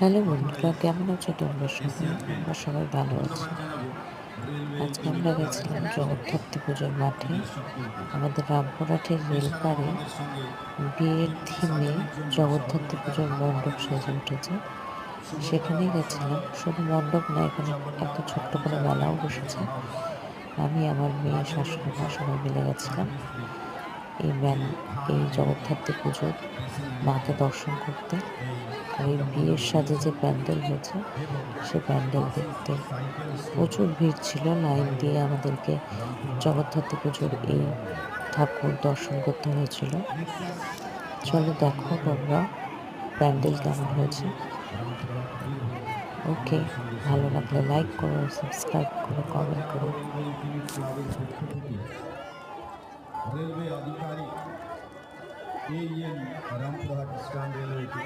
Hello বন্ধুরা, কেমন আছো তোমরা সবাই? আমরা সবাই ভালো আছি। আজকে আমরা গেছিলাম জগদ্ধাত্রী পুজোর মাঠে। আমাদের রামপুরহাটের রেলপাড়ে বিয়ের থিমে জগদ্ধাত্রী পুজোর মণ্ডপ সেজে উঠেছে। সেখানেই গেছিলাম। শুধু মণ্ডপ না, এখানে একটা ছোট্ট করে মেলাও বসেছে। আমি, আমার মেয়ে, শাশুড়ি মা সবাই মিলে গেছিলাম এই জগদ্ধাত্রী পুজোর মাকে দর্শন করতে। আর এই বিয়ের সাজে যে প্যান্ডেল হয়েছে সে প্যান্ডেল দেখতে প্রচুর ভিড় ছিল। লাইন দিয়ে আমাদেরকে জগদ্ধাত্রী পুজোর এই ঠাকুর দর্শন করতে হয়েছিল। চলো দেখো তোমরা প্যান্ডেল কেমন হয়েছে। ওকে, ভালো লাগলে লাইক করো, সাবস্ক্রাইব করো, কমেন্ট করো। रेलवे अधिकारी AEN रामपुरहाट स्टैंड रेलवे